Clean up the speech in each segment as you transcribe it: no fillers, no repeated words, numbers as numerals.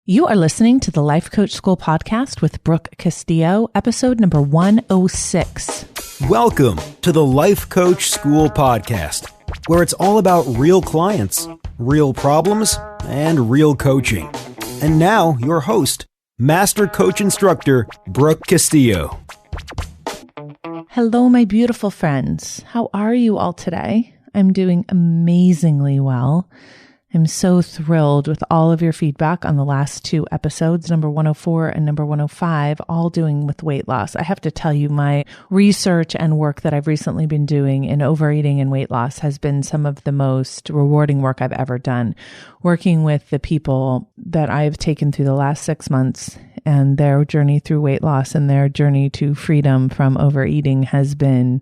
You are listening to the Life Coach School podcast with Brooke Castillo, episode number 106. Welcome to the Life Coach School podcast, where it's all about real clients, real problems, and real coaching. And now, your host, Master Coach Instructor, Brooke Castillo. Hello, my beautiful friends. How are you all today? I'm doing amazingly well. I'm so thrilled with all of your feedback on the last two episodes, number 104 and number 105, all doing with weight loss. I have to tell you, my research and work that I've recently been doing in overeating and weight loss has been some of the most rewarding work I've ever done. Working with the people that I've taken through the last 6 months and their journey through weight loss and their journey to freedom from overeating has been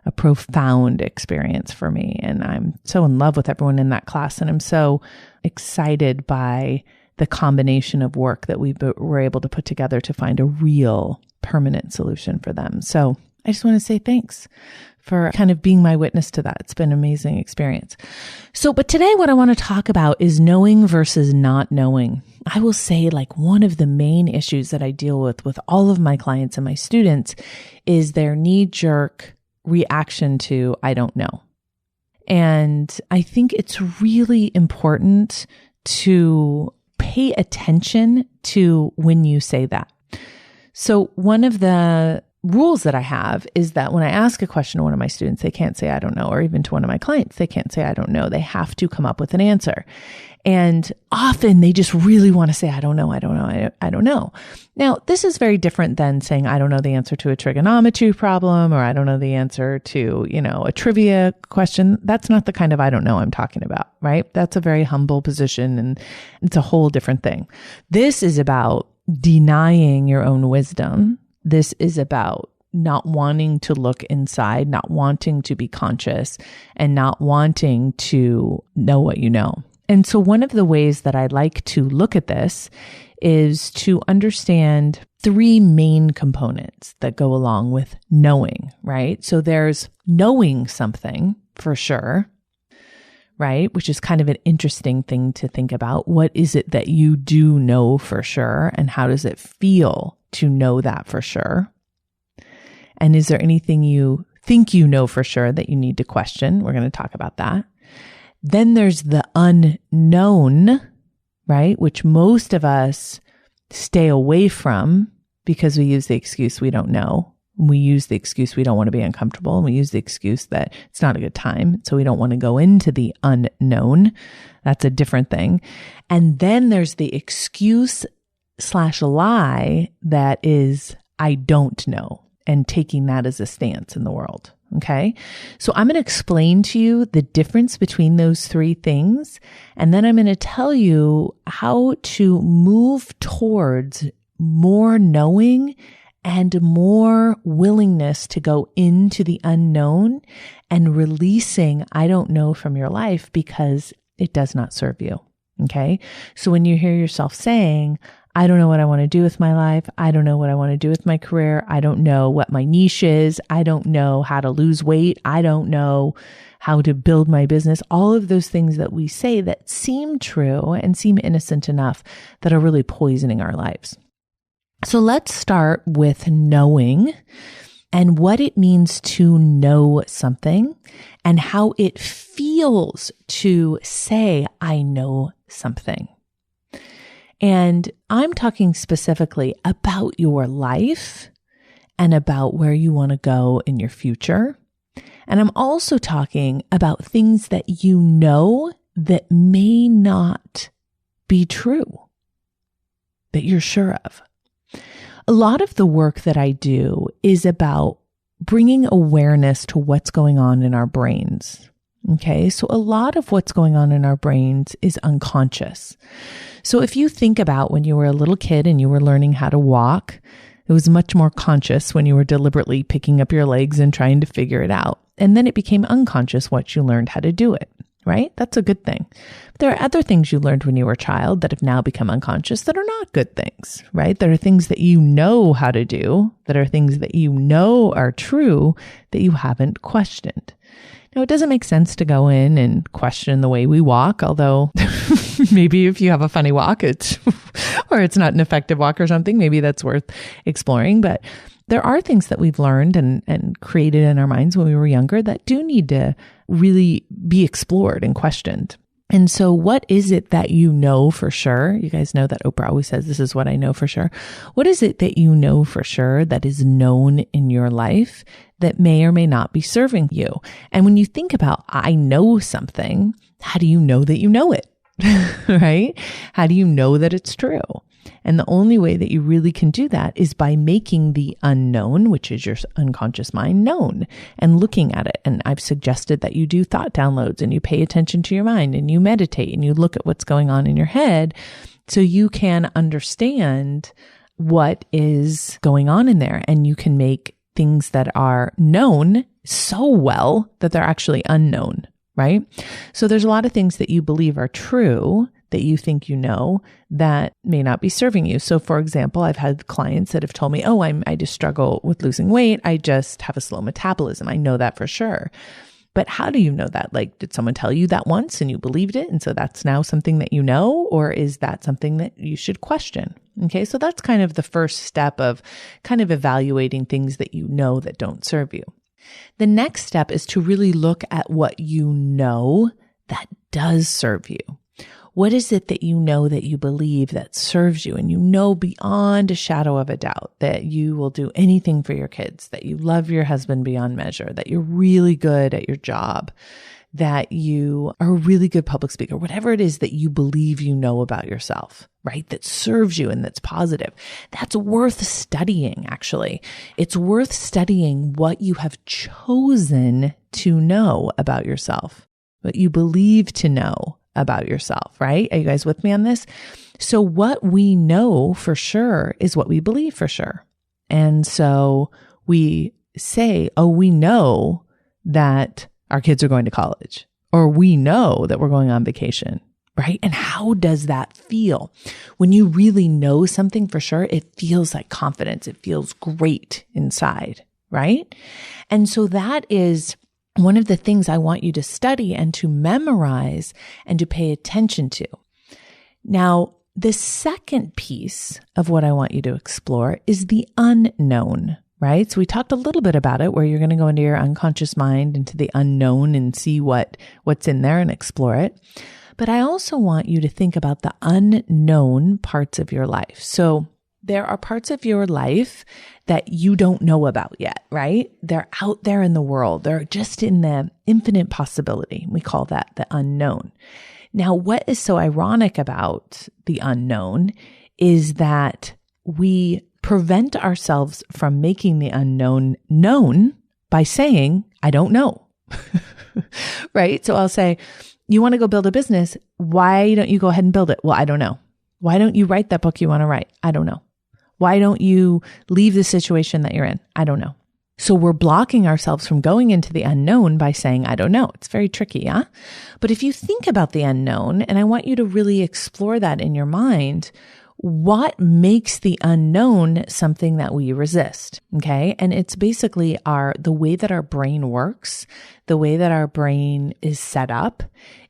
a profound experience for me. And I'm so in love with everyone in that class. And I'm so excited by the combination of work that we were able to put together to find a real permanent solution for them. So I just want to say thanks for kind of being my witness to that. It's been an amazing experience. But today what I want to talk about is knowing versus not knowing. I will say one of the main issues that I deal with all of my clients and my students is their knee-jerk reaction to, I don't know. And I think it's really important to pay attention to when you say that. So one of the rules that I have is that when I ask a question to one of my students, they can't say, I don't know, or even to one of my clients, they can't say, I don't know. They have to come up with an answer. And often they just really want to say, I don't know. I don't know. Now, this is very different than saying, I don't know the answer to a trigonometry problem, or I don't know the answer to, a trivia question. That's not the kind of I don't know I'm talking about, right? That's a very humble position and it's a whole different thing. This is about denying your own wisdom. This is about not wanting to look inside, not wanting to be conscious, and not wanting to know what you know. And so one of the ways that I like to look at this is to understand three main components that go along with knowing, right? So there's knowing something for sure, right? Which is kind of an interesting thing to think about. What is it that you do know for sure? And how does it feel to know that for sure? And is there anything you think you know for sure that you need to question? We're going to talk about that. Then there's the unknown, right? Which most of us stay away from because we use the excuse we don't know. We use the excuse we don't want to be uncomfortable. And we use the excuse that it's not a good time. So we don't want to go into the unknown. That's a different thing. And then there's the excuse/lie that is, I don't know, and taking that as a stance in the world. Okay. So I'm going to explain to you the difference between those three things. And then I'm going to tell you how to move towards more knowing and more willingness to go into the unknown and releasing I don't know from your life because it does not serve you. Okay. So when you hear yourself saying, I don't know what I want to do with my life. I don't know what I want to do with my career. I don't know what my niche is. I don't know how to lose weight. I don't know how to build my business. All of those things that we say that seem true and seem innocent enough that are really poisoning our lives. So let's start with knowing and what it means to know something and how it feels to say, I know something. And I'm talking specifically about your life and about where you want to go in your future. And I'm also talking about things that you know that may not be true, that you're sure of. A lot of the work that I do is about bringing awareness to what's going on in our brains. Okay, so a lot of what's going on in our brains is unconscious. So if you think about when you were a little kid and you were learning how to walk, it was much more conscious when you were deliberately picking up your legs and trying to figure it out. And then it became unconscious once you learned how to do it, right? That's a good thing. But there are other things you learned when you were a child that have now become unconscious that are not good things, right? There are things that you know how to do, that are things that you know are true that you haven't questioned. Now, it doesn't make sense to go in and question the way we walk, although maybe if you have a funny walk, or it's not an effective walk or something, maybe that's worth exploring. But there are things that we've learned and created in our minds when we were younger that do need to really be explored and questioned. And so what is it that you know for sure? You guys know that Oprah always says, this is what I know for sure. What is it that you know for sure that is known in your life that may or may not be serving you? And when you think about, I know something, how do you know that you know it? Right? How do you know that it's true? And the only way that you really can do that is by making the unknown, which is your unconscious mind, known and looking at it. And I've suggested that you do thought downloads and you pay attention to your mind and you meditate and you look at what's going on in your head so you can understand what is going on in there. And you can make things that are known so well that they're actually unknown, right? So there's a lot of things that you believe are true that you think you know that may not be serving you. So for example, I've had clients that have told me, oh, I just struggle with losing weight. I just have a slow metabolism. I know that for sure. But how do you know that? Like, did someone tell you that once and you believed it? And so that's now something that you know, or is that something that you should question? Okay. So that's kind of the first step of kind of evaluating things that you know that don't serve you. The next step is to really look at what you know that does serve you. What is it that you know that you believe that serves you? And you know beyond a shadow of a doubt that you will do anything for your kids, that you love your husband beyond measure, that you're really good at your job, that you are a really good public speaker, whatever it is that you believe you know about yourself, right? That serves you and that's positive. That's worth studying, actually. It's worth studying what you have chosen to know about yourself, what you believe to know about yourself, right? Are you guys with me on this? So what we know for sure is what we believe for sure. And so we say, oh, we know that our kids are going to college, or we know that we're going on vacation, right? And how does that feel? When you really know something for sure, it feels like confidence. It feels great inside, right? And so that is one of the things I want you to study and to memorize and to pay attention to. Now, the second piece of what I want you to explore is the unknown, right? So we talked a little bit about it, where you're going to go into your unconscious mind, into the unknown and see what's in there and explore it. But I also want you to think about the unknown parts of your life. So there are parts of your life that you don't know about yet, right? They're out there in the world. They're just in the infinite possibility. We call that the unknown. Now, what is so ironic about the unknown is that we prevent ourselves from making the unknown known by saying, I don't know, right? So I'll say, you want to go build a business. Why don't you go ahead and build it? Well, I don't know. Why don't you write that book you want to write? I don't know. Why don't you leave the situation that you're in? I don't know. So we're blocking ourselves from going into the unknown by saying, I don't know. It's very tricky, huh? But if you think about the unknown, and I want you to really explore that in your mind, what makes the unknown something that we resist? Okay. And it's basically the way that our brain works, the way that our brain is set up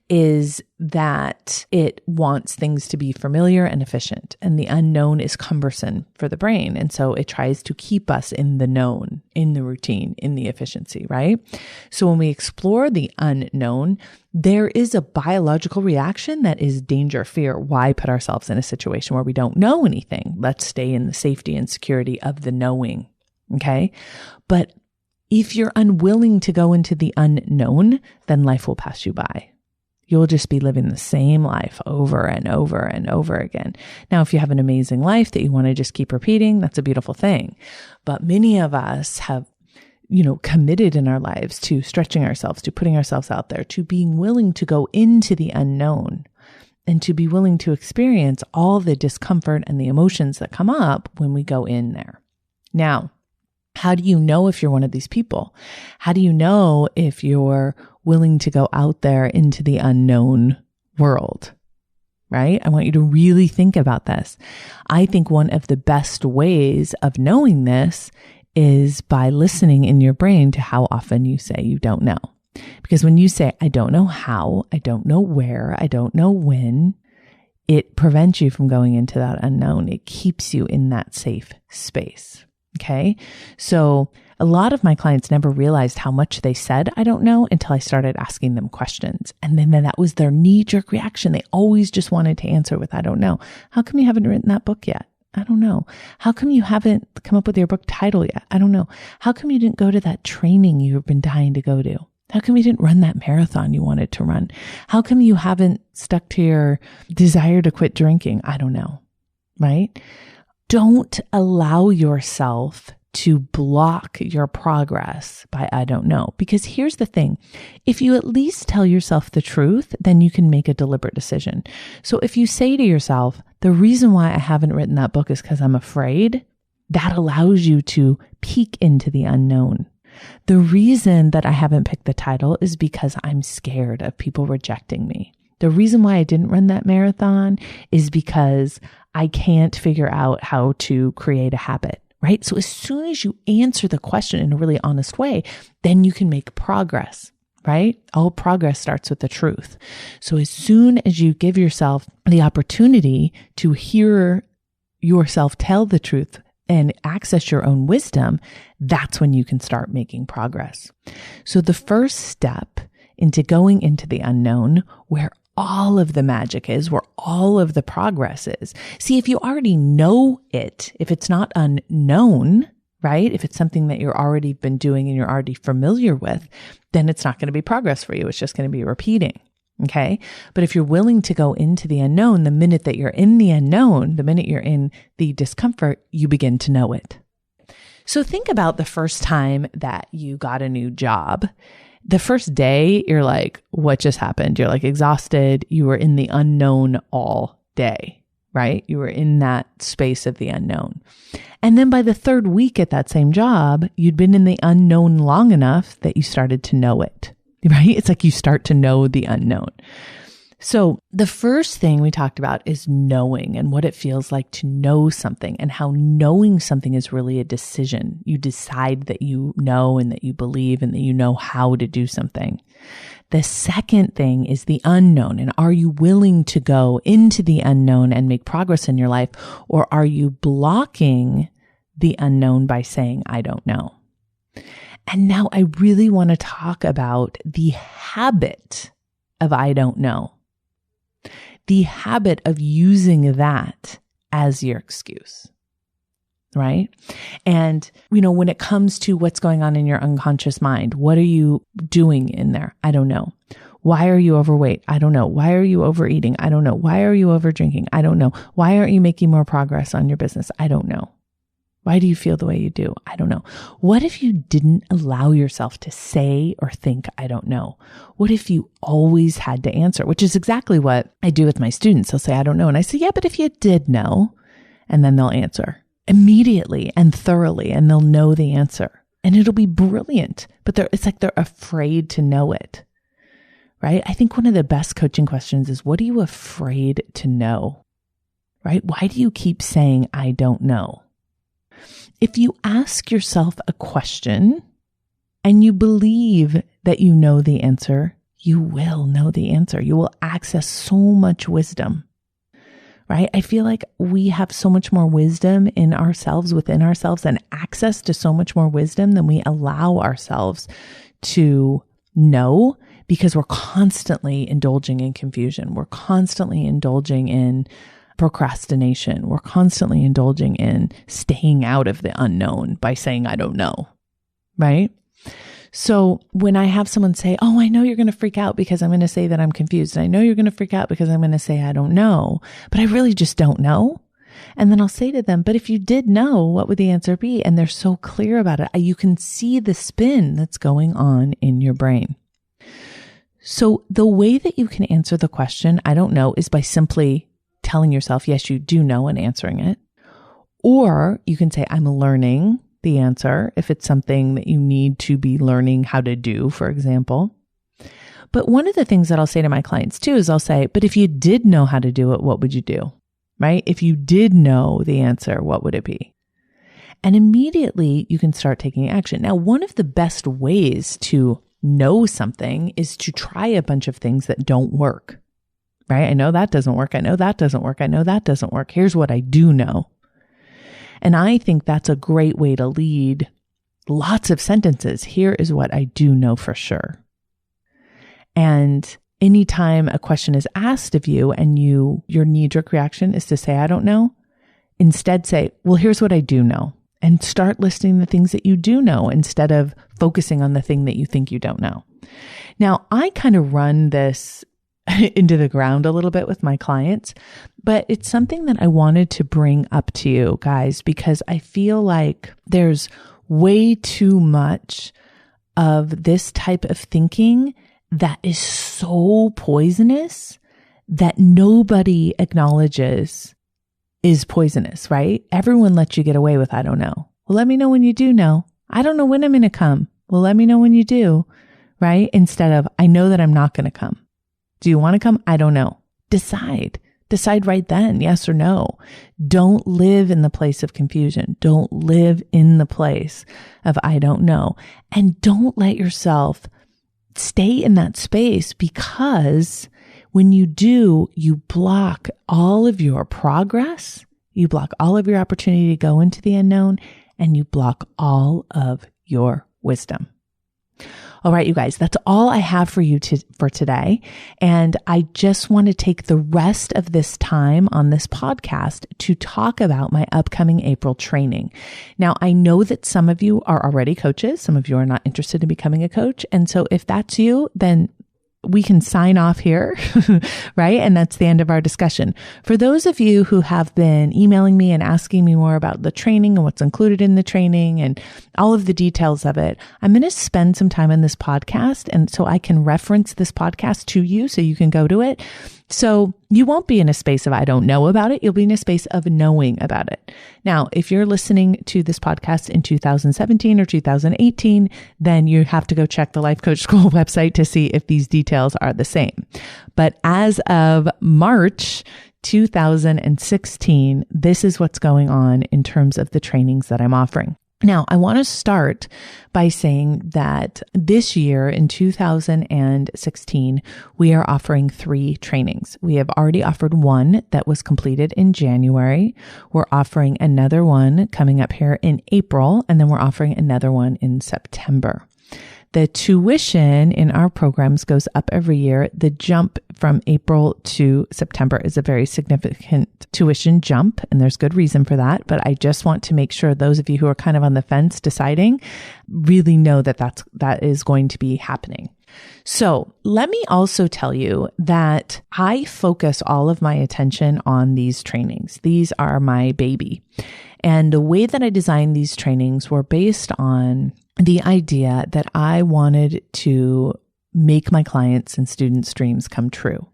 is that it wants things to be familiar and efficient, and the unknown is cumbersome for the brain. And so it tries to keep us in the known, in the routine, in the efficiency, right? So when we explore the unknown, there is a biological reaction that is danger, fear. Why put ourselves in a situation where we don't know anything? Let's stay in the safety and security of the knowing. Okay. But if you're unwilling to go into the unknown, then life will pass you by. You'll just be living the same life over and over and over again. Now, if you have an amazing life that you want to just keep repeating, that's a beautiful thing. But many of us have, committed in our lives to stretching ourselves, to putting ourselves out there, to being willing to go into the unknown and to be willing to experience all the discomfort and the emotions that come up when we go in there. Now, how do you know if you're one of these people? How do you know if you're willing to go out there into the unknown world, right? I want you to really think about this. I think one of the best ways of knowing this is by listening in your brain to how often you say you don't know. Because when you say, I don't know how, I don't know where, I don't know when, it prevents you from going into that unknown. It keeps you in that safe space. Okay. So a lot of my clients never realized how much they said, I don't know, until I started asking them questions. And then that was their knee-jerk reaction. They always just wanted to answer with, I don't know. How come you haven't written that book yet? I don't know. How come you haven't come up with your book title yet? I don't know. How come you didn't go to that training you've been dying to go to? How come you didn't run that marathon you wanted to run? How come you haven't stuck to your desire to quit drinking? I don't know, right? Don't allow yourself to block your progress by I don't know. Because here's the thing. If you at least tell yourself the truth, then you can make a deliberate decision. So if you say to yourself, the reason why I haven't written that book is because I'm afraid, that allows you to peek into the unknown. The reason that I haven't picked the title is because I'm scared of people rejecting me. The reason why I didn't run that marathon is because I can't figure out how to create a habit, right? So as soon as you answer the question in a really honest way, then you can make progress, right? All progress starts with the truth. So as soon as you give yourself the opportunity to hear yourself tell the truth and access your own wisdom, that's when you can start making progress. So the first step into going into the unknown, where all of the magic is, where all of the progress is. See, if you already know it, if it's not unknown, right? If it's something that you're already been doing and you're already familiar with, then it's not going to be progress for you. It's just going to be repeating. Okay. But if you're willing to go into the unknown, the minute that you're in the unknown, the minute you're in the discomfort, you begin to know it. So think about the first time that you got a new job. The first day, you're like, what just happened? You're like exhausted. You were in the unknown all day, right? You were in that space of the unknown. And then by the third week at that same job, you'd been in the unknown long enough that you started to know it. Right? It's like you start to know the unknown. So the first thing we talked about is knowing and what it feels like to know something and how knowing something is really a decision. You decide that you know and that you believe and that you know how to do something. The second thing is the unknown. And are you willing to go into the unknown and make progress in your life? Or are you blocking the unknown by saying, I don't know? And now I really want to talk about the habit of I don't know. The habit of using that as your excuse, right? And, when it comes to what's going on in your unconscious mind, what are you doing in there? I don't know. Why are you overweight? I don't know. Why are you overeating? I don't know. Why are you overdrinking? I don't know. Why aren't you making more progress on your business? I don't know. Why do you feel the way you do? I don't know. What if you didn't allow yourself to say or think, I don't know? What if you always had to answer, which is exactly what I do with my students. They'll say, I don't know. And I say, yeah, but if you did know, and then they'll answer immediately and thoroughly, and they'll know the answer and it'll be brilliant, but it's like they're afraid to know it, right? I think one of the best coaching questions is, what are you afraid to know, right? Why do you keep saying, I don't know? If you ask yourself a question and you believe that you know the answer, you will know the answer. You will access so much wisdom, right? I feel like we have so much more wisdom in ourselves, within ourselves, and access to so much more wisdom than we allow ourselves to know, because we're constantly indulging in confusion. We're constantly indulging in procrastination. We're constantly indulging in staying out of the unknown by saying, I don't know, right? So when I have someone say, oh, I know you're going to freak out because I'm going to say that I'm confused. And I know you're going to freak out because I'm going to say, I don't know, but I really just don't know. And then I'll say to them, but if you did know, what would the answer be? And they're so clear about it. You can see the spin that's going on in your brain. So the way that you can answer the question, I don't know, is by simply telling yourself, yes, you do know, and answering it. Or you can say, I'm learning the answer if it's something that you need to be learning how to do, for example. But one of the things that I'll say to my clients too is I'll say, but if you did know how to do it, what would you do? Right? If you did know the answer, what would it be? And immediately you can start taking action. Now, one of the best ways to know something is to try a bunch of things that don't work, right? I know that doesn't work. I know that doesn't work. I know that doesn't work. Here's what I do know. And I think that's a great way to lead lots of sentences. Here is what I do know for sure. And anytime a question is asked of you and your knee-jerk reaction is to say, I don't know, instead say, well, here's what I do know. And start listing the things that you do know instead of focusing on the thing that you think you don't know. Now, I kind of run this into the ground a little bit with my clients, but it's something that I wanted to bring up to you guys because I feel like there's way too much of this type of thinking that is so poisonous that nobody acknowledges is poisonous, right? Everyone lets you get away with, I don't know. Well, let me know when you do know. I don't know when I'm going to come. Well, let me know when you do, right? Instead of, I know that I'm not going to come. Do you want to come? I don't know. Decide right then, yes or no. Don't live in the place of confusion. Don't live in the place of, I don't know. And don't let yourself stay in that space because when you do, you block all of your progress, you block all of your opportunity to go into the unknown, and you block all of your wisdom. All right, you guys, that's all I have for you for today. And I just want to take the rest of this time on this podcast to talk about my upcoming April training. Now, I know that some of you are already coaches. Some of you are not interested in becoming a coach. And so if that's you, then we can sign off here, right? And that's the end of our discussion. For those of you who have been emailing me and asking me more about the training and what's included in the training and all of the details of it, I'm going to spend some time in this podcast. And so I can reference this podcast to you so you can go to it. So you won't be in a space of, I don't know about it. You'll be in a space of knowing about it. Now, if you're listening to this podcast in 2017 or 2018, then you have to go check the Life Coach School website to see if these details are the same. But as of March 2016, this is what's going on in terms of the trainings that I'm offering. Now, I want to start by saying that this year in 2016, we are offering 3 trainings. We have already offered one that was completed in January. We're offering another one coming up here in April, and then we're offering another one in September. The tuition in our programs goes up every year. The jump from April to September is a very significant tuition jump, and there's good reason for that. But I just want to make sure those of you who are kind of on the fence deciding really know that that is going to be happening. So let me also tell you that I focus all of my attention on these trainings. These are my baby. And the way that I designed these trainings were based on the idea that I wanted to make my clients' and students' dreams come true.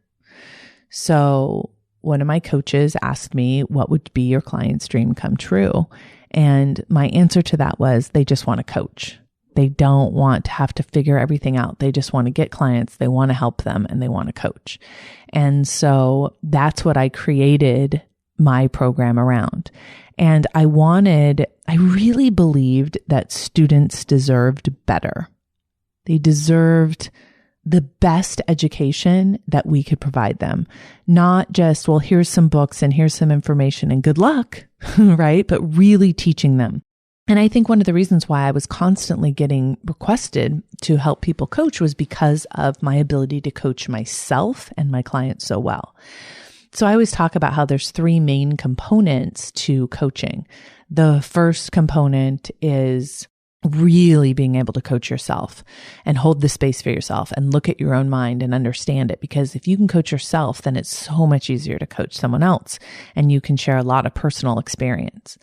So one of my coaches asked me, what would be your client's dream come true? And my answer to that was, they just want to coach. They don't want to have to figure everything out. They just want to get clients. They want to help them and they want to coach. And so that's what I created my program around. And I really believed that students deserved better. They deserved the best education that we could provide them. Not just, well, here's some books and here's some information and good luck, right? But really teaching them. And I think one of the reasons why I was constantly getting requested to help people coach was because of my ability to coach myself and my clients so well. So I always talk about how there's 3 main components to coaching. The first component is really being able to coach yourself and hold the space for yourself and look at your own mind and understand it. Because if you can coach yourself, then it's so much easier to coach someone else and you can share a lot of personal experience.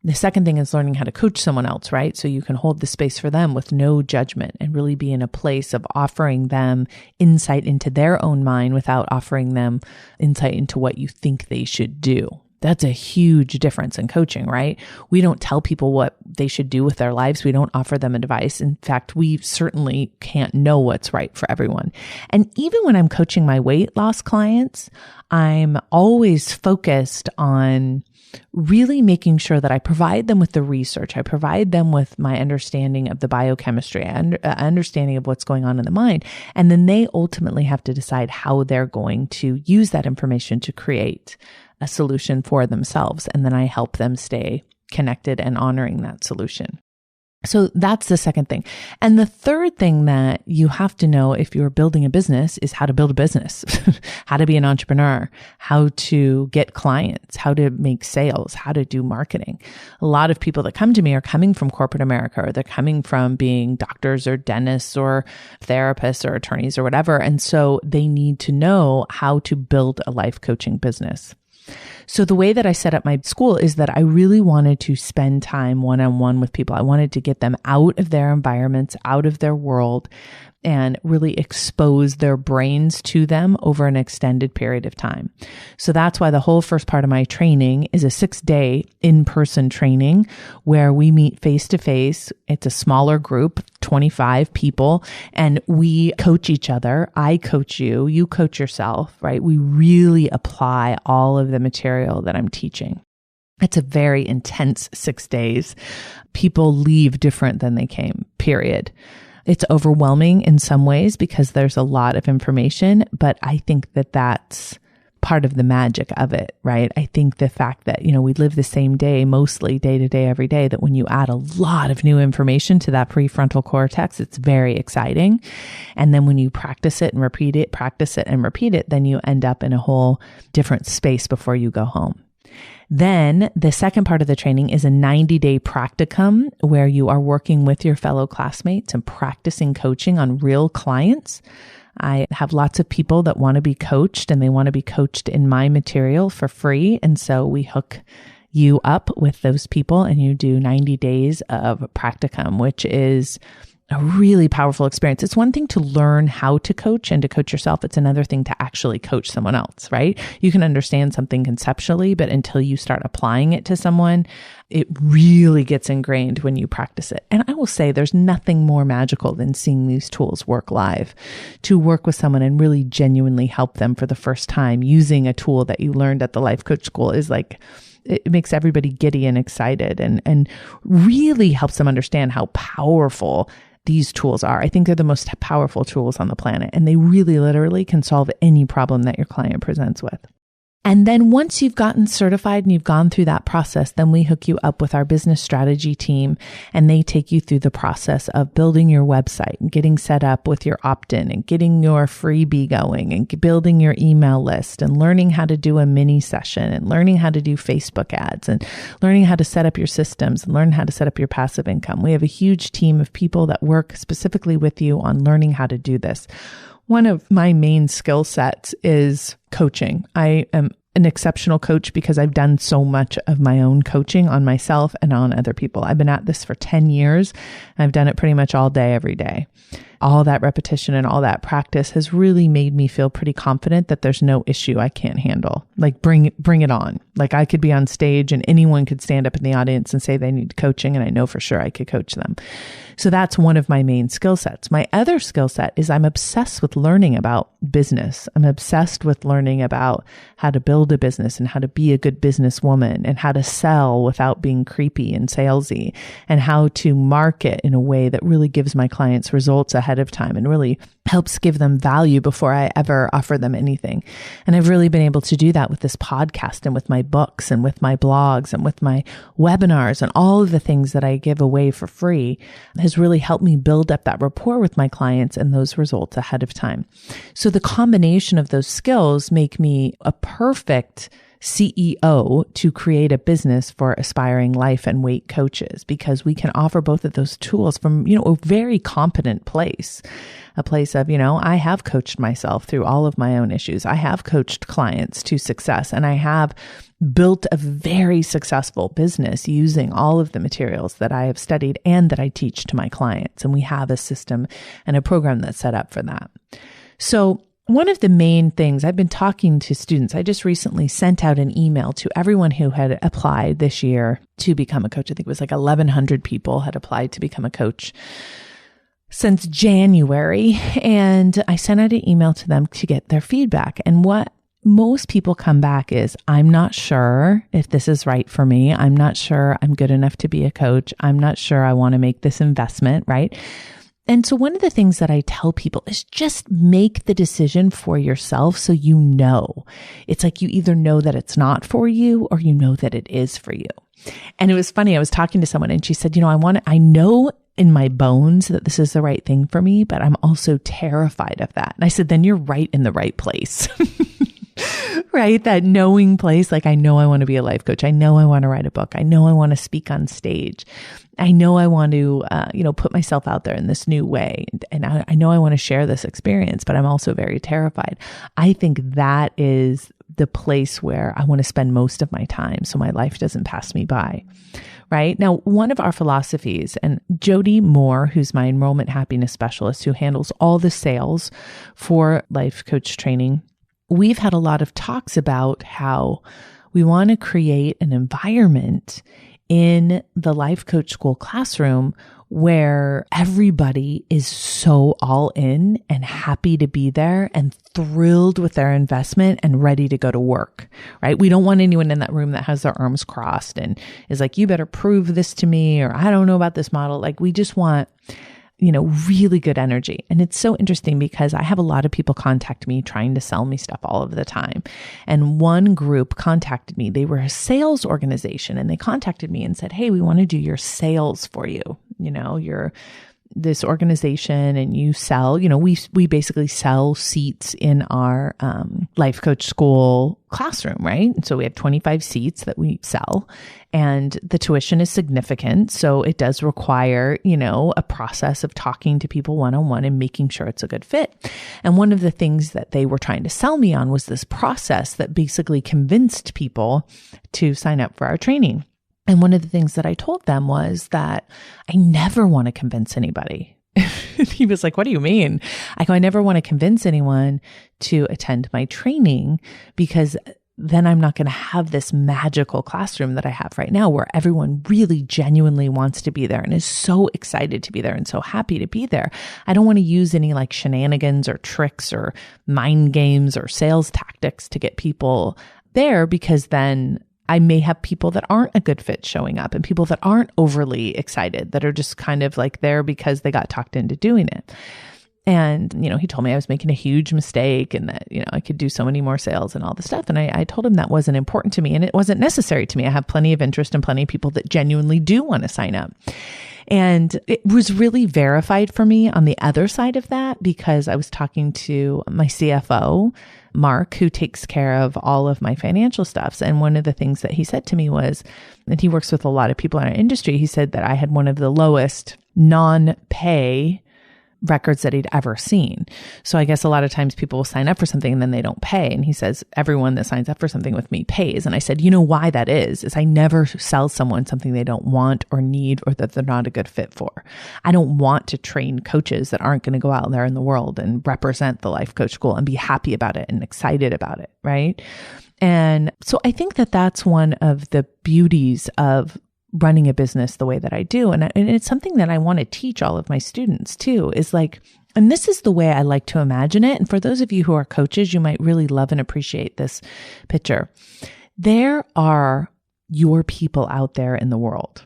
The second thing is learning how to coach someone else, right? So you can hold the space for them with no judgment and really be in a place of offering them insight into their own mind without offering them insight into what you think they should do. That's a huge difference in coaching, right? We don't tell people what they should do with their lives. We don't offer them advice. In fact, we certainly can't know what's right for everyone. And even when I'm coaching my weight loss clients, I'm always focused on really making sure that I provide them with the research. I provide them with my understanding of the biochemistry, understanding of what's going on in the mind. And then they ultimately have to decide how they're going to use that information to create a solution for themselves. And then I help them stay connected and honoring that solution. So that's the second thing. And the third thing that you have to know if you're building a business is how to build a business, how to be an entrepreneur, how to get clients, how to make sales, how to do marketing. A lot of people that come to me are coming from corporate America, or they're coming from being doctors or dentists or therapists or attorneys or whatever. And so they need to know how to build a life coaching business. So the way that I set up my school is that I really wanted to spend time one-on-one with people. I wanted to get them out of their environments, out of their world, and really expose their brains to them over an extended period of time. So that's why the whole first part of my training is a 6-day in-person training where we meet face-to-face. It's a smaller group, 25 people, and we coach each other. I coach you, you coach yourself, right? We really apply all of the material that I'm teaching. It's a very intense 6 days. People leave different than they came, period. It's overwhelming in some ways because there's a lot of information, but I think that that's part of the magic of it, right? I think the fact that, we live the same day, mostly day to day, every day, that when you add a lot of new information to that prefrontal cortex, it's very exciting. And then when you practice it and repeat it, then you end up in a whole different space before you go home. Then the second part of the training is a 90-day practicum where you are working with your fellow classmates and practicing coaching on real clients. I have lots of people that want to be coached, and they want to be coached in my material for free. And so we hook you up with those people and you do 90 days of practicum, which is a really powerful experience. It's one thing to learn how to coach and to coach yourself. It's another thing to actually coach someone else, right? You can understand something conceptually, but until you start applying it to someone, it really gets ingrained when you practice it. And I will say there's nothing more magical than seeing these tools work live. To work with someone and really genuinely help them for the first time using a tool that you learned at the Life Coach School is like, it makes everybody giddy and excited and really helps them understand how powerful these tools are. I think they're the most powerful tools on the planet, and they really literally can solve any problem that your client presents with. And then once you've gotten certified and you've gone through that process, then we hook you up with our business strategy team, and they take you through the process of building your website and getting set up with your opt-in and getting your freebie going and building your email list and learning how to do a mini session and learning how to do Facebook ads and learning how to set up your systems and learn how to set up your passive income. We have a huge team of people that work specifically with you on learning how to do this. One of my main skill sets is coaching. I am an exceptional coach because I've done so much of my own coaching on myself and on other people. I've been at this for 10 years. And I've done it pretty much all day, every day. All that repetition and all that practice has really made me feel pretty confident that there's no issue I can't handle. Like bring it on. Like I could be on stage and anyone could stand up in the audience and say they need coaching, and I know for sure I could coach them. So that's one of my main skill sets. My other skill set is I'm obsessed with learning about business. I'm obsessed with learning about how to build a business and how to be a good businesswoman and how to sell without being creepy and salesy, and how to market in a way that really gives my clients results ahead of time and really helps give them value before I ever offer them anything. And I've really been able to do that with this podcast and with my books and with my blogs and with my webinars, and all of the things that I give away for free has really helped me build up that rapport with my clients and those results ahead of time. So the combination of those skills make me a perfect CEO to create a business for aspiring life and weight coaches, because we can offer both of those tools from, a very competent place, a place of, I have coached myself through all of my own issues. I have coached clients to success, and I have built a very successful business using all of the materials that I have studied and that I teach to my clients. And we have a system and a program that's set up for that. So one of the main things I've been talking to students, I just recently sent out an email to everyone who had applied this year to become a coach. I think it was like 1,100 people had applied to become a coach since January. And I sent out an email to them to get their feedback. And what most people come back is, I'm not sure if this is right for me. I'm not sure I'm good enough to be a coach. I'm not sure I want to make this investment, right? And so one of the things that I tell people is just make the decision for yourself so you know. It's like you either know that it's not for you or you know that it is for you. And it was funny. I was talking to someone and she said, I know in my bones that this is the right thing for me, but I'm also terrified of that. And I said, then you're right in the right place. Right? That knowing place. Like, I know I want to be a life coach. I know I want to write a book. I know I want to speak on stage. I know I want to, put myself out there in this new way. And I know I want to share this experience, but I'm also very terrified. I think that is the place where I want to spend most of my time so my life doesn't pass me by. Right? Now, one of our philosophies, and Jody Moore, who's my enrollment happiness specialist who handles all the sales for life coach training, we've had a lot of talks about how we want to create an environment in the life coach school classroom where everybody is so all in and happy to be there and thrilled with their investment and ready to go to work, right? We don't want anyone in that room that has their arms crossed and is like, you better prove this to me, or I don't know about this model. Like, we just want really good energy. And it's so interesting because I have a lot of people contact me trying to sell me stuff all of the time. And one group contacted me. They were a sales organization and they contacted me and said, hey, we want to do your sales for you. You're this organization and you sell, we basically sell seats in our life coach school classroom, right? And so we have 25 seats that we sell, and the tuition is significant. So it does require, a process of talking to people one-on-one and making sure it's a good fit. And one of the things that they were trying to sell me on was this process that basically convinced people to sign up for our training. And one of the things that I told them was that I never want to convince anybody. He was like, what do you mean? I go, I never want to convince anyone to attend my training, because then I'm not going to have this magical classroom that I have right now where everyone really genuinely wants to be there and is so excited to be there and so happy to be there. I don't want to use any like shenanigans or tricks or mind games or sales tactics to get people there, because then I may have people that aren't a good fit showing up and people that aren't overly excited, that are just kind of like there because they got talked into doing it. And, he told me I was making a huge mistake and that, I could do so many more sales and all this stuff. And I told him that wasn't important to me and it wasn't necessary to me. I have plenty of interest and plenty of people that genuinely do want to sign up. And it was really verified for me on the other side of that, because I was talking to my CFO, Mark, who takes care of all of my financial stuff. And one of the things that he said to me was, and he works with a lot of people in our industry, he said that I had one of the lowest non-pay records that he'd ever seen. So I guess a lot of times people will sign up for something and then they don't pay. And he says, everyone that signs up for something with me pays. And I said, why that is I never sell someone something they don't want or need or that they're not a good fit for. I don't want to train coaches that aren't going to go out there in the world and represent the life coach school and be happy about it and excited about it. Right. And so I think that that's one of the beauties of running a business the way that I do. And it's something that I want to teach all of my students too, is like, and this is the way I like to imagine it. And for those of you who are coaches, you might really love and appreciate this picture. There are your people out there in the world,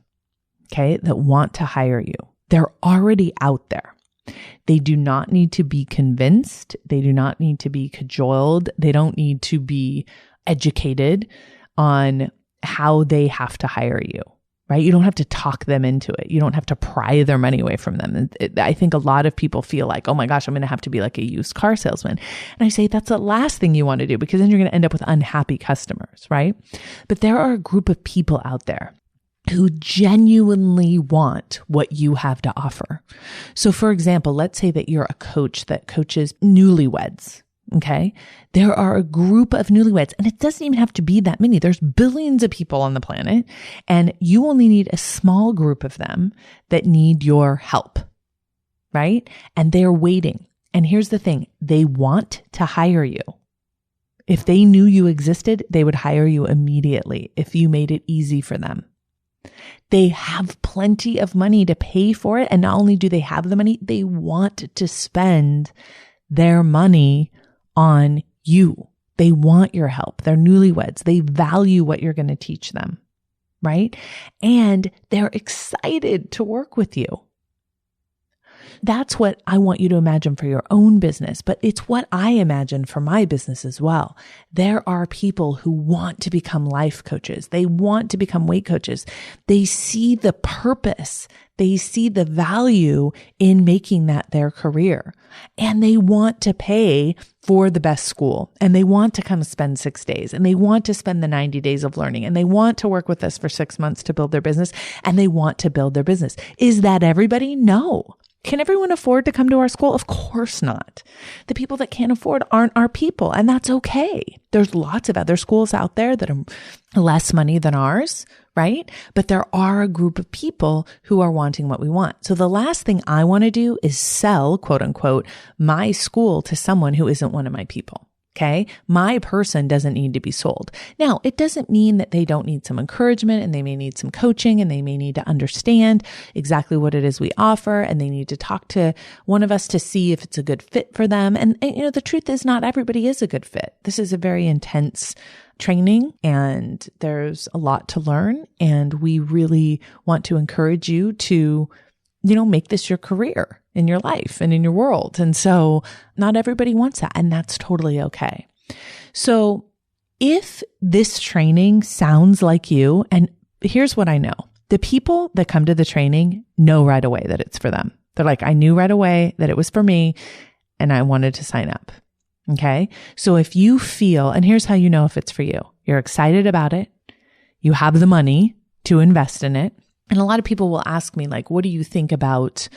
okay, that want to hire you. They're already out there. They do not need to be convinced. They do not need to be cajoled. They don't need to be educated on how they have to hire you. Right? You don't have to talk them into it. You don't have to pry their money away from them. I think a lot of people feel like, oh my gosh, I'm going to have to be like a used car salesman. And I say that's the last thing you want to do, because then you're going to end up with unhappy customers, right? But there are a group of people out there who genuinely want what you have to offer. So for example, let's say that you're a coach that coaches newlyweds. Okay. There are a group of newlyweds, and it doesn't even have to be that many. There's billions of people on the planet, and you only need a small group of them that need your help. Right. And they're waiting. And here's the thing. They want to hire you. If they knew you existed, they would hire you immediately if you made it easy for them. They have plenty of money to pay for it. And not only do they have the money, they want to spend their money on you. They want your help. They're newlyweds. They value what you're going to teach them, right? And they're excited to work with you. That's what I want you to imagine for your own business, but it's what I imagine for my business as well. There are people who want to become life coaches. They want to become weight coaches. They see the purpose. They see the value in making that their career, and they want to pay for the best school, and they want to come spend 6 days, and they want to spend the 90 days of learning, and they want to work with us for 6 months to build their business, and they want to build their business. Is that everybody? No. Can everyone afford to come to our school? Of course not. The people that can't afford aren't our people, and that's okay. There's lots of other schools out there that are less money than ours, right? But there are a group of people who are wanting what we want. So the last thing I want to do is sell, quote unquote, my school to someone who isn't one of my people. Okay. My person doesn't need to be sold. Now, it doesn't mean that they don't need some encouragement, and they may need some coaching, and they may need to understand exactly what it is we offer, and they need to talk to one of us to see if it's a good fit for them. And the truth is, not everybody is a good fit. This is a very intense training, and there's a lot to learn. And we really want to encourage you to make this your career in your life and in your world. And so not everybody wants that, and that's totally okay. So if this training sounds like you, and here's what I know, the people that come to the training know right away that it's for them. They're like, I knew right away that it was for me, and I wanted to sign up. Okay. So if you feel, and here's how you know if it's for you, you're excited about it, you have the money to invest in it. And a lot of people will ask me, like, what do you think about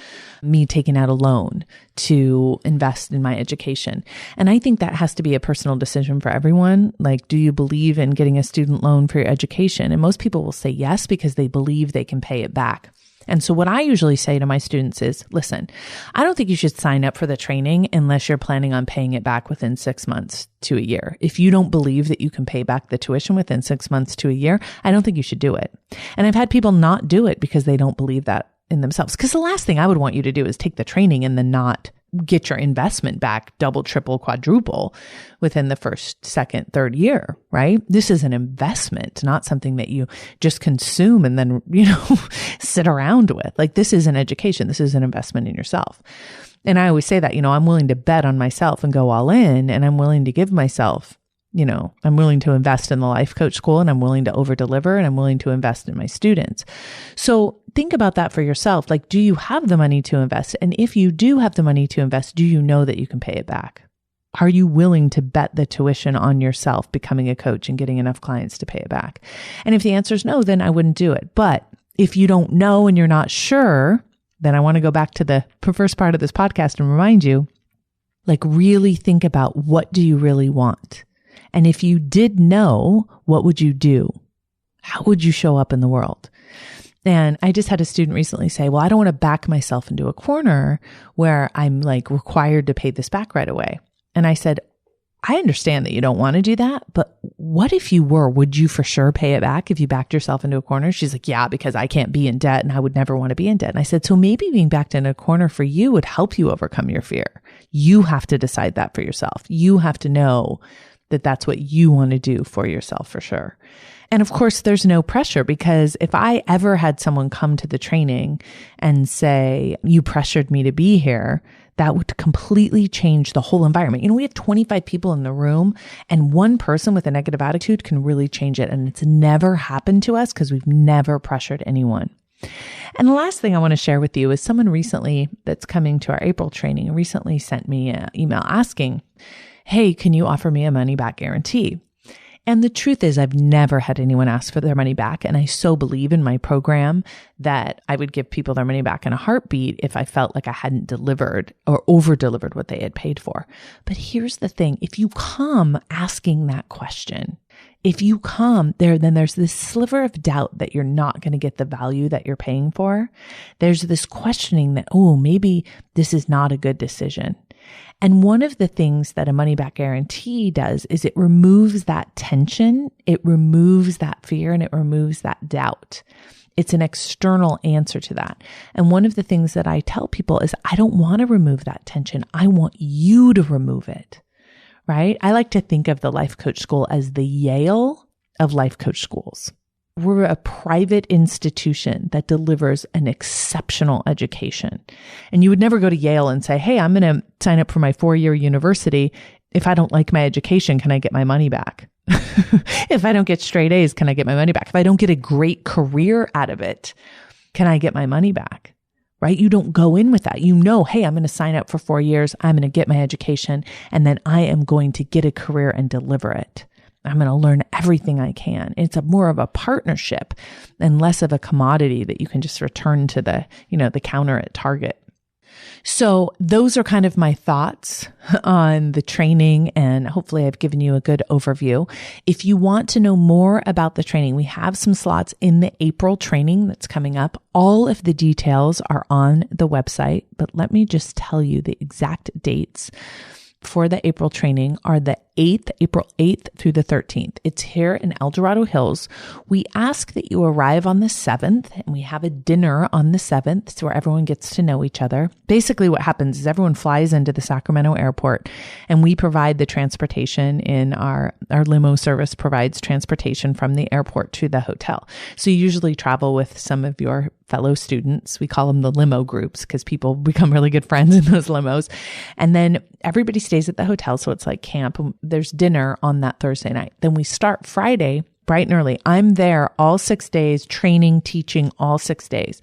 me taking out a loan to invest in my education? And I think that has to be a personal decision for everyone. Like, do you believe in getting a student loan for your education? And most people will say yes, because they believe they can pay it back. And so what I usually say to my students is, listen, I don't think you should sign up for the training unless you're planning on paying it back within 6 months to a year. If you don't believe that you can pay back the tuition within 6 months to a year, I don't think you should do it. And I've had people not do it because they don't believe that in themselves. Because the last thing I would want you to do is take the training and then not get your investment back double, triple, quadruple within the first, second, third year, right? This is an investment, not something that you just consume and then, sit around with. Like, this is an education. This is an investment in yourself. And I always say that, I'm willing to bet on myself and go all in, and I'm willing to give myself, I'm willing to invest in the life coach school, and I'm willing to over deliver, and I'm willing to invest in my students. So think about that for yourself. Like, do you have the money to invest? And if you do have the money to invest, do you know that you can pay it back? Are you willing to bet the tuition on yourself becoming a coach and getting enough clients to pay it back? And if the answer is no, then I wouldn't do it. But if you don't know and you're not sure, then I want to go back to the first part of this podcast and remind you, like, really think about, what do you really want? And if you did know, what would you do? How would you show up in the world? And I just had a student recently say, well, I don't want to back myself into a corner where I'm like required to pay this back right away. And I said, I understand that you don't want to do that, but what if you were? Would you for sure pay it back if you backed yourself into a corner? She's like, yeah, because I can't be in debt and I would never want to be in debt. And I said, so maybe being backed in a corner for you would help you overcome your fear. You have to decide that for yourself. You have to know that that's what you want to do for yourself for sure. And of course, there's no pressure, because if I ever had someone come to the training and say, you pressured me to be here, that would completely change the whole environment. We have 25 people in the room, and one person with a negative attitude can really change it. And it's never happened to us because we've never pressured anyone. And the last thing I want to share with you is someone recently that's coming to our April training recently sent me an email asking, hey, can you offer me a money back guarantee? And the truth is, I've never had anyone ask for their money back. And I so believe in my program that I would give people their money back in a heartbeat if I felt like I hadn't delivered or over-delivered what they had paid for. But here's the thing. If you come asking that question, if you come there, then there's this sliver of doubt that you're not going to get the value that you're paying for. There's this questioning that, oh, maybe this is not a good decision. And one of the things that a money back guarantee does is it removes that tension, it removes that fear, and it removes that doubt. It's an external answer to that. And one of the things that I tell people is, I don't want to remove that tension. I want you to remove it, right? I like to think of the Life Coach School as the Yale of life coach schools. We're a private institution that delivers an exceptional education. And you would never go to Yale and say, hey, I'm going to sign up for my 4-year university. If I don't like my education, can I get my money back? If I don't get straight A's, can I get my money back? If I don't get a great career out of it, can I get my money back? Right? You don't go in with that. You know, hey, I'm going to sign up for 4 years. I'm going to get my education, and then I am going to get a career and deliver it. I'm going to learn everything I can. It's more of a partnership and less of a commodity that you can just return to the counter at Target. So those are kind of my thoughts on the training, and hopefully I've given you a good overview. If you want to know more about the training, we have some slots in the April training that's coming up. All of the details are on the website, but let me just tell you the exact dates for the April training are the April 8th through the 13th. It's here in El Dorado Hills. We ask that you arrive on the 7th, and we have a dinner on the 7th so where everyone gets to know each other. Basically what happens is everyone flies into the Sacramento airport, and we provide the transportation in our limo service provides transportation from the airport to the hotel. So you usually travel with some of your fellow students. We call them the limo groups because people become really good friends in those limos. And then everybody stays at the hotel. So it's like camp. There's dinner on that Thursday night. Then we start Friday bright and early. I'm there all 6 days, training, teaching all 6 days.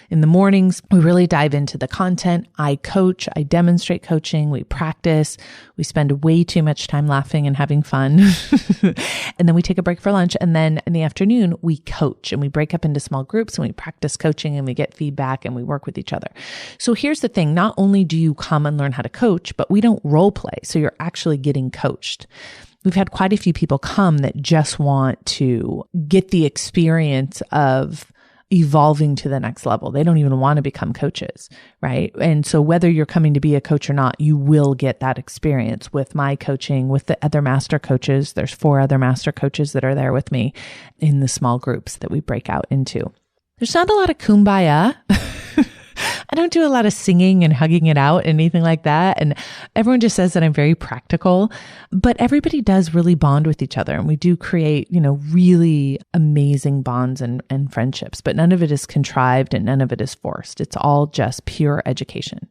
In the mornings, we really dive into the content. I coach, I demonstrate coaching, we practice, we spend way too much time laughing and having fun. And then we take a break for lunch. And then in the afternoon, we coach and we break up into small groups and we practice coaching and we get feedback and we work with each other. So here's the thing. Not only do you come and learn how to coach, but we don't role play. So you're actually getting coached. We've had quite a few people come that just want to get the experience of evolving to the next level. They don't even want to become coaches, right? And so whether you're coming to be a coach or not, you will get that experience with my coaching, with the other master coaches. There's 4 other master coaches that are there with me in the small groups that we break out into. There's not a lot of kumbaya. I don't do a lot of singing and hugging it out, anything like that. And everyone just says that I'm very practical, but everybody does really bond with each other. And we do create, really amazing bonds and friendships, but none of it is contrived and none of it is forced. It's all just pure education.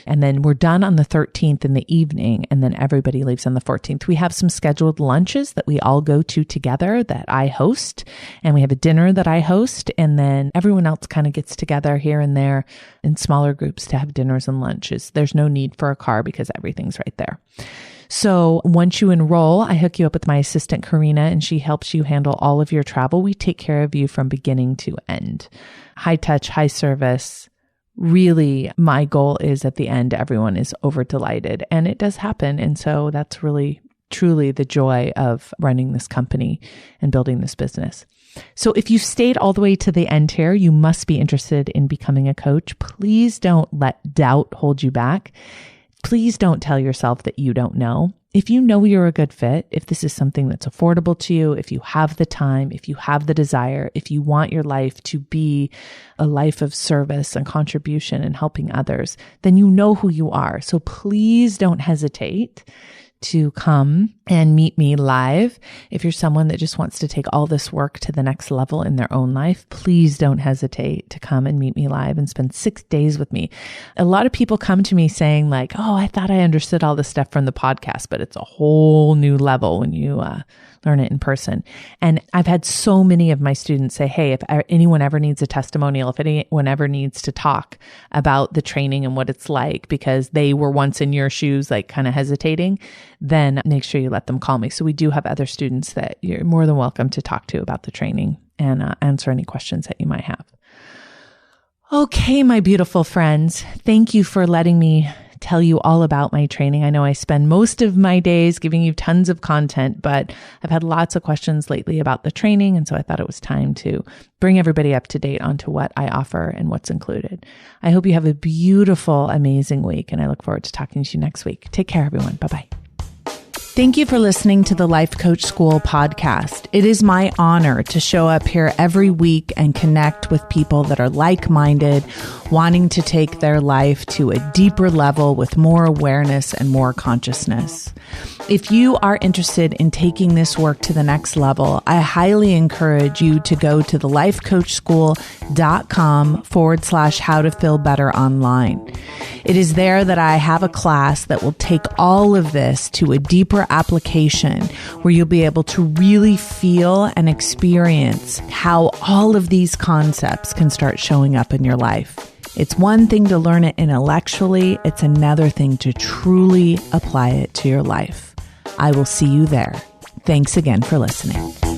And then we're done on the 13th in the evening, and then everybody leaves on the 14th. We have some scheduled lunches that we all go to together that I host, and we have a dinner that I host, and then everyone else kind of gets together here and there in smaller groups to have dinners and lunches. There's no need for a car because everything's right there. So once you enroll, I hook you up with my assistant, Karina, and she helps you handle all of your travel. We take care of you from beginning to end. High touch, high service. Really, my goal is at the end, everyone is over delighted, and it does happen. And so that's really, truly the joy of running this company and building this business. So if you've stayed all the way to the end here, you must be interested in becoming a coach. Please don't let doubt hold you back. Please don't tell yourself that you don't know. If you know you're a good fit, if this is something that's affordable to you, if you have the time, if you have the desire, if you want your life to be a life of service and contribution and helping others, then you know who you are. So please don't hesitate to come and meet me live. If you're someone that just wants to take all this work to the next level in their own life, please don't hesitate to come and meet me live and spend 6 days with me. A lot of people come to me saying like, oh, I thought I understood all this stuff from the podcast, but it's a whole new level when you learn it in person. And I've had so many of my students say, hey, if anyone ever needs a testimonial, if anyone ever needs to talk about the training and what it's like because they were once in your shoes, like kind of hesitating, then make sure you let them call me. So we do have other students that you're more than welcome to talk to about the training and answer any questions that you might have. Okay, my beautiful friends, thank you for letting me tell you all about my training. I know I spend most of my days giving you tons of content, but I've had lots of questions lately about the training. And so I thought it was time to bring everybody up to date onto what I offer and what's included. I hope you have a beautiful, amazing week. And I look forward to talking to you next week. Take care, everyone. Bye-bye. Thank you for listening to the Life Coach School podcast. It is my honor to show up here every week and connect with people that are like-minded, wanting to take their life to a deeper level with more awareness and more consciousness. If you are interested in taking this work to the next level, I highly encourage you to go to thelifecoachschool.com/how to feel better online. It is there that I have a class that will take all of this to a deeper application where you'll be able to really feel and experience how all of these concepts can start showing up in your life. It's one thing to learn it intellectually. It's another thing to truly apply it to your life. I will see you there. Thanks again for listening.